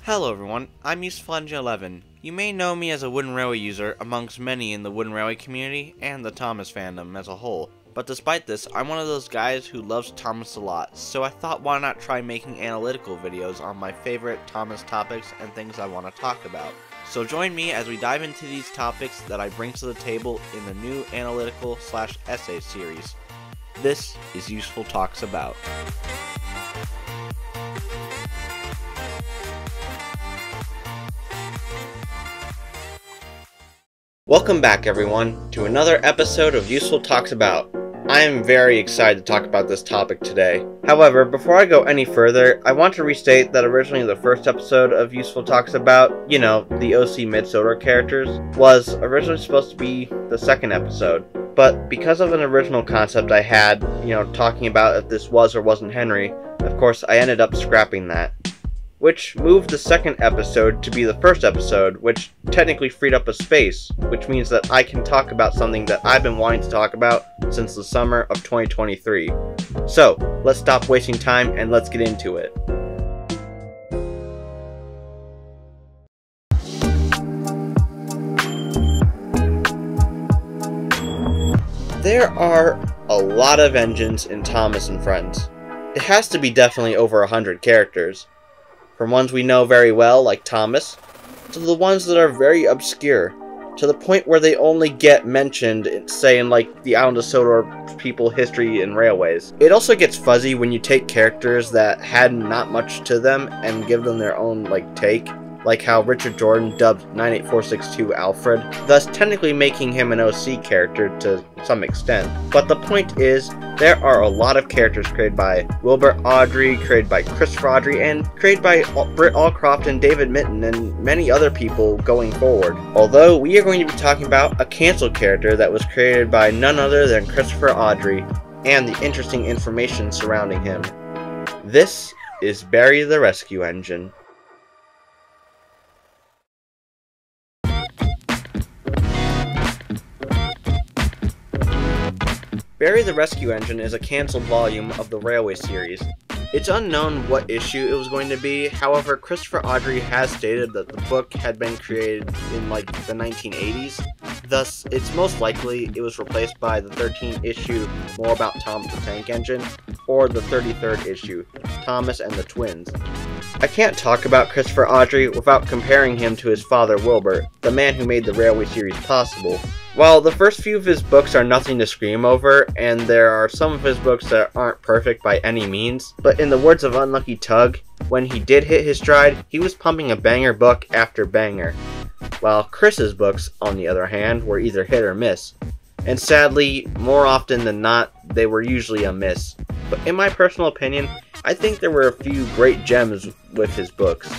Hello everyone, I'm Useful11. You may know me as a wooden railway user amongst many in the wooden railway community and the Thomas fandom as a whole. But despite this, I'm one of those guys who loves Thomas a lot, so I thought why not try making analytical videos on my favorite Thomas topics and things I want to talk about. So join me as we dive into these topics that I bring to the table in the new analytical/essay series. This is Useful Talks About. Welcome back everyone to another episode of Useful Talks About. I am very excited to talk about this topic today. However, before I go any further, I want to restate that originally the first episode of Useful Talks About, the OC Mid-Soder characters, was originally supposed to be the second episode. But because of an original concept I had, talking about if this was or wasn't Henry, of course I ended up scrapping that. Which moved the second episode to be the first episode, which technically freed up a space, which means that I can talk about something that I've been wanting to talk about since the summer of 2023. So, let's stop wasting time and let's get into it. There are a lot of engines in Thomas and Friends. It has to be definitely over 100 characters. From ones we know very well, like Thomas, to the ones that are very obscure, to the point where they only get mentioned, say, in like the Island of Sodor people history and railways. It also gets fuzzy when you take characters that had not much to them and give them their own take, like how Richard Jordan dubbed 98462 Alfred, thus technically making him an OC character to some extent. But the point is, there are a lot of characters created by Wilbur Awdry, created by Christopher Awdry, and created by Britt Allcroft and David Mitton and many other people going forward. Although we are going to be talking about a cancelled character that was created by none other than Christopher Awdry and the interesting information surrounding him. This is Barry the Rescue Engine. Barry the Rescue Engine is a cancelled volume of the Railway series. It's unknown what issue it was going to be, however Christopher Awdry has stated that the book had been created in the 1980s, thus it's most likely it was replaced by the 13th issue More About Thomas the Tank Engine, or the 33rd issue, Thomas and the Twins. I can't talk about Christopher Awdry without comparing him to his father Wilbur, the man who made the Railway series possible. While the first few of his books are nothing to scream over, and there are some of his books that aren't perfect by any means, but in the words of Unlucky Tug, when he did hit his stride, he was pumping a banger book after banger. While Chris's books, on the other hand, were either hit or miss. And sadly, more often than not, they were usually a miss. But in my personal opinion, I think there were a few great gems with his books.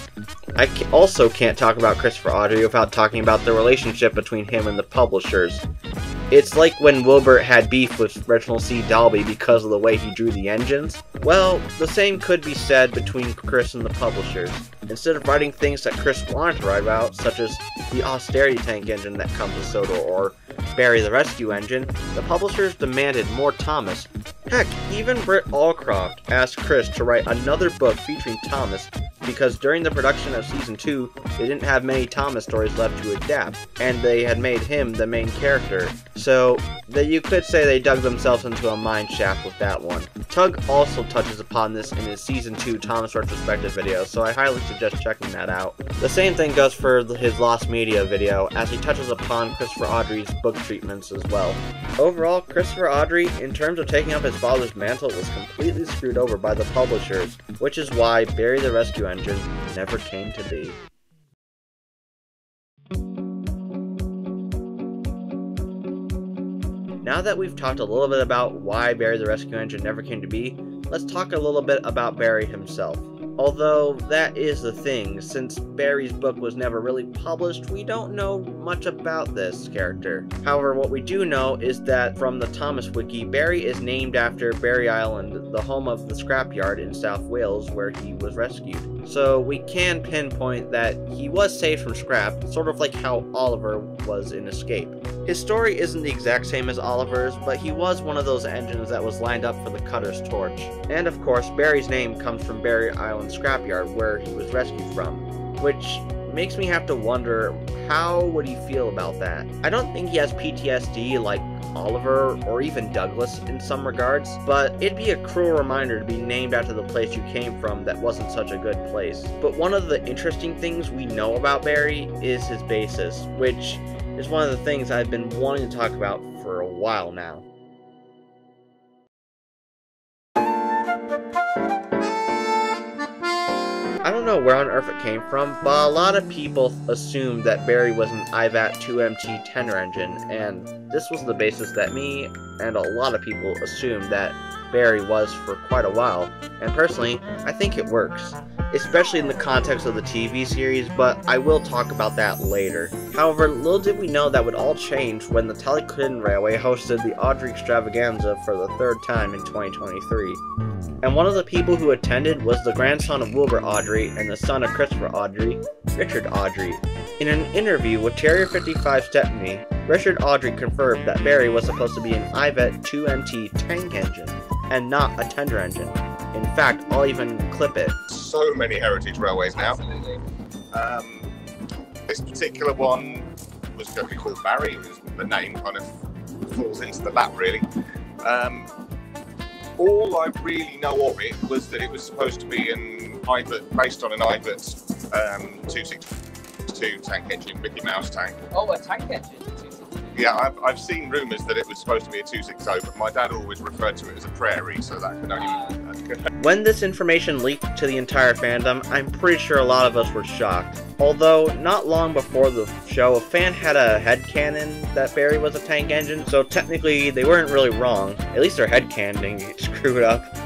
I also can't talk about Christopher Awdry without talking about the relationship between him and the publishers. It's like when Wilbur had beef with Reginald C. Dalby because of the way he drew the engines. Well, the same could be said between Chris and the publishers. Instead of writing things that Chris wanted to write about, such as the austerity tank engine that comes with Sodor or Barry the Rescue Engine, the publishers demanded more Thomas. Heck, even Britt Allcroft asked Chris to write another book featuring Thomas because during the production of Season 2, they didn't have many Thomas stories left to adapt, and they had made him the main character. So, you could say they dug themselves into a mine shaft with that one. Tug also touches upon this in his Season 2 Thomas retrospective video, so I highly suggest checking that out. The same thing goes for his Lost Media video, as he touches upon Christopher Awdry's book treatments as well. Overall, Christopher Awdry, in terms of taking up his father's mantle, was completely screwed over by the publishers, which is why Barry the Rescue Engine never came to be. Now that we've talked a little bit about why Barry the Rescue Engine never came to be, let's talk a little bit about Barry himself. Although that is the thing, since Barry's book was never really published, we don't know much about this character. However, what we do know is that from the Thomas Wiki, Barry is named after Barry Island, the home of the scrapyard in South Wales where he was rescued. So we can pinpoint that he was saved from scrap, sort of like how Oliver was in Escape. His story isn't the exact same as Oliver's, but he was one of those engines that was lined up for the Cutter's torch. And of course, Barry's name comes from Barry Island Scrapyard, where he was rescued from. which makes me have to wonder, how would he feel about that? I don't think he has PTSD like Oliver or even Douglas in some regards, but it'd be a cruel reminder to be named after the place you came from that wasn't such a good place. But one of the interesting things we know about Barry is his bassist, which is one of the things I've been wanting to talk about for a while now. I don't know where on earth it came from, but a lot of people assumed that Barry was an IVAT 2MT Tender Engine, and this was the basis that me and a lot of people assumed that Barry was for quite a while, and personally, I think it works, especially in the context of the TV series, but I will talk about that later. However, little did we know that would all change when the Talyquidden Railway hosted the Audrey Extravaganza for the third time in 2023. And one of the people who attended was the grandson of Wilbur Audrey and the son of Christopher Audrey, Richard Audrey. In an interview with Terrier 55 Stepney, Richard Audrey confirmed that Barry was supposed to be an IVAT 2MT tank engine, and not a tender engine. In fact, I'll even clip it. So many heritage railways now. Absolutely. This particular one was going to be called Barry. The name kind of falls into the lap, really. All I really know of it was that it was supposed to be an IVAT, based on an IVAT 262 tank engine, Mickey Mouse tank. Oh, a tank engine. Yeah, I've seen rumours that it was supposed to be a 260, but my dad always referred to it as a prairie, so that could only... When this information leaked to the entire fandom, I'm pretty sure a lot of us were shocked. Although, not long before the show, a fan had a headcanon that Barry was a tank engine, so technically they weren't really wrong. At least their headcanon didn't get screwed up.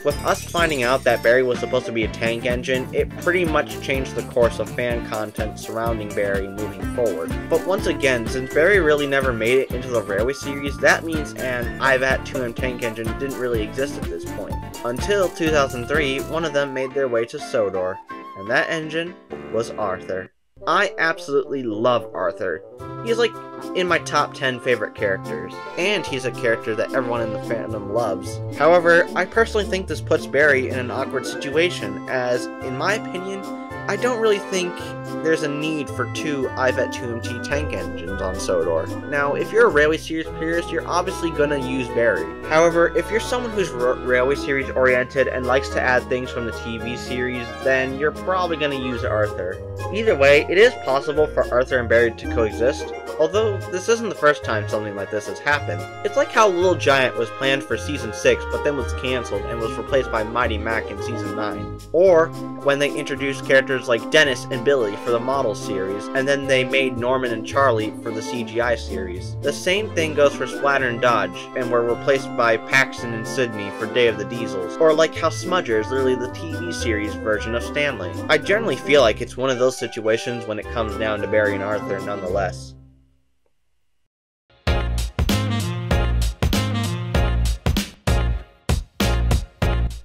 With us finding out that Barry was supposed to be a tank engine, it pretty much changed the course of fan content surrounding Barry moving forward. But once again, since Barry really never made it into the Railway series, that means an IVAT 2M tank engine didn't really exist at this point. Until 2003, one of them made their way to Sodor, and that engine was Arthur. I absolutely love Arthur. He's like in my top 10 favorite characters, and he's a character that everyone in the fandom loves. However, I personally think this puts Barry in an awkward situation, as, in my opinion, I don't really think there's a need for two IVAT 2MT tank engines on Sodor. Now, if you're a Railway Series purist, you're obviously gonna use Barry. However, if you're someone who's Railway Series oriented and likes to add things from the TV series, then you're probably gonna use Arthur. Either way, it is possible for Arthur and Barry to coexist, although this isn't the first time something like this has happened. It's like how Little Giant was planned for Season 6, but then was cancelled and was replaced by Mighty Mac in Season 9. Or when they introduced characters like Dennis and Billy for the Model series, and then they made Norman and Charlie for the CGI series. The same thing goes for Splatter and Dodge, and were replaced by Paxton and Sydney for Day of the Diesels. Or like how Smudger is literally the TV series version of Stanley. I generally feel like it's one of those situations when it comes down to Barry and Arthur nonetheless.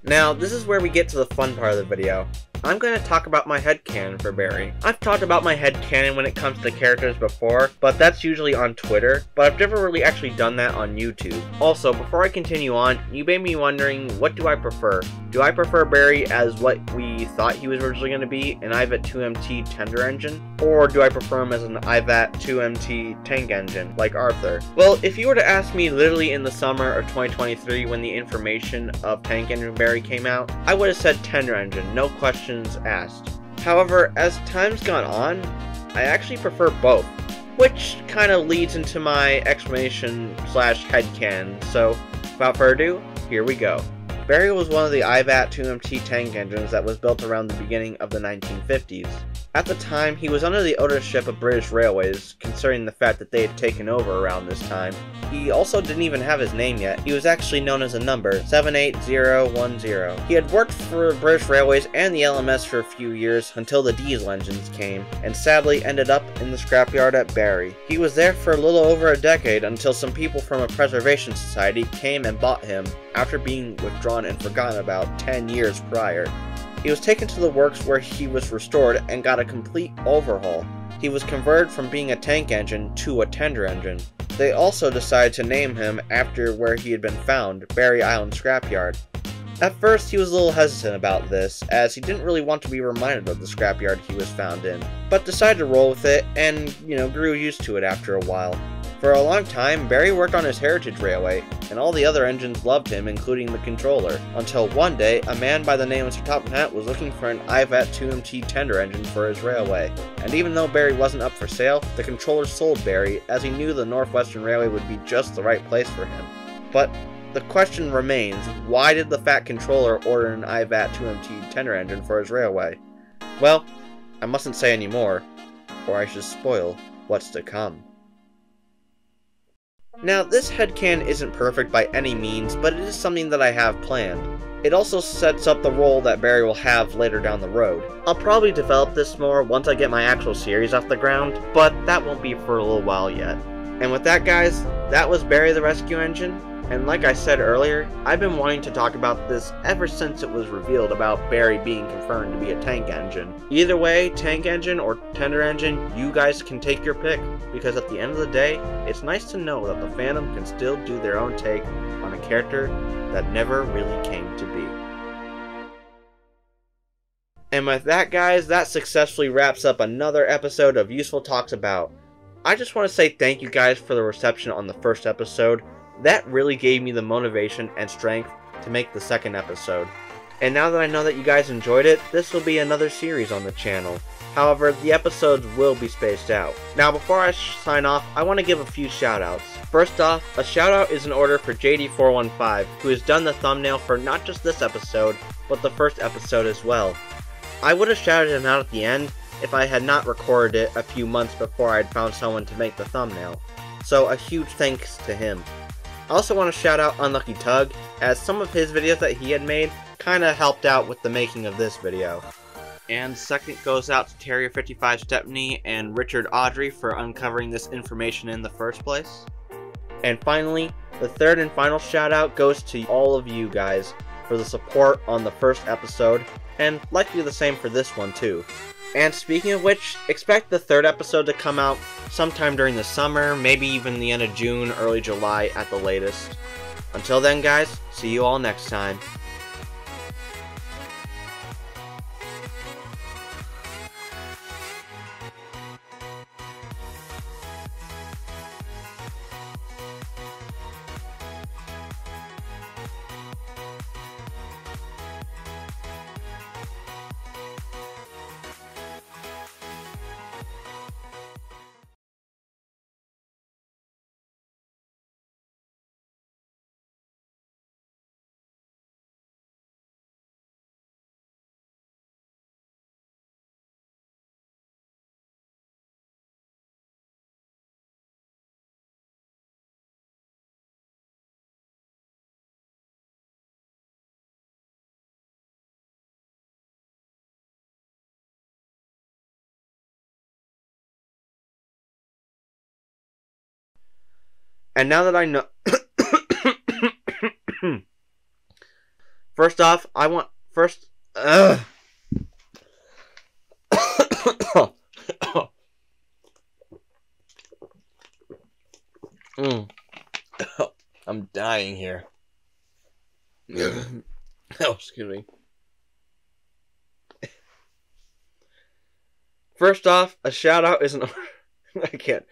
Now, this is where we get to the fun part of the video. I'm going to talk about my headcanon for Barry. I've talked about my headcanon when it comes to characters before, but that's usually on Twitter, but I've never really actually done that on YouTube. Also, before I continue on, you may be wondering, what do I prefer? Do I prefer Barry as what we thought he was originally going to be, an IVAT 2MT tender engine? Or do I prefer him as an IVAT 2MT tank engine, like Arthur? Well, if you were to ask me literally in the summer of 2023 when the information of tank engine Barry came out, I would have said tender engine, no questions asked. However, as time's gone on, I actually prefer both, which kind of leads into my explanation slash headcanon, so without further ado, here we go. Barry was one of the IVAT 2MT tank engines that was built around the beginning of the 1950s. At the time, he was under the ownership of British Railways, considering the fact that they had taken over around this time. He also didn't even have his name yet. He was actually known as a number, 78010. He had worked for British Railways and the LMS for a few years until the diesel engines came, and sadly ended up in the scrapyard at Barry. He was there for a little over a decade until some people from a preservation society came and bought him after being withdrawn and forgotten about 10 years prior. He was taken to the works where he was restored and got a complete overhaul. He was converted from being a tank engine to a tender engine. They also decided to name him after where he had been found, Barry Island Scrapyard. At first, he was a little hesitant about this, as he didn't really want to be reminded of the scrapyard he was found in, but decided to roll with it and, grew used to it after a while. For a long time, Barry worked on his heritage railway, and all the other engines loved him, including the controller, until one day, a man by the name of Sir Top Hat was looking for an IVAT 2MT tender engine for his railway. And even though Barry wasn't up for sale, the controller sold Barry, as he knew the Northwestern Railway would be just the right place for him. But the question remains, why did the fat controller order an IVAT 2MT tender engine for his railway? Well, I mustn't say any more, or I should spoil what's to come. Now, this headcanon isn't perfect by any means, but it is something that I have planned. It also sets up the role that Barry will have later down the road. I'll probably develop this more once I get my actual series off the ground, but that won't be for a little while yet. And with that, guys, that was Barry the Rescue Engine. And like I said earlier, I've been wanting to talk about this ever since it was revealed about Barry being confirmed to be a tank engine. Either way, tank engine or tender engine, you guys can take your pick, because at the end of the day, it's nice to know that the fandom can still do their own take on a character that never really came to be. And with that, guys, that successfully wraps up another episode of Useful Talks About. I just want to say thank you guys for the reception on the first episode. That really gave me the motivation and strength to make the second episode. And now that I know that you guys enjoyed it, this will be another series on the channel. However, the episodes will be spaced out. Now, before I sign off, I want to give a few shoutouts. First off, a shoutout is in order for JD415, who has done the thumbnail for not just this episode, but the first episode as well. I would have shouted him out at the end if I had not recorded it a few months before I had found someone to make the thumbnail. So a huge thanks to him. I also want to shout out Unlucky Tug, as some of his videos that he had made kinda helped out with the making of this video. And second goes out to Terrier55 Stepney and Richard Audrey for uncovering this information in the first place. And finally, the third and final shout out goes to all of you guys for the support on the first episode, and likely the same for this one too. And speaking of which, expect the third episode to come out sometime during the summer, maybe even the end of June, early July at the latest. Until then, guys, see you all next time. And now that I know... First off, I want... First... I'm dying here. Oh, excuse me. First off, a shout out is an... I can't...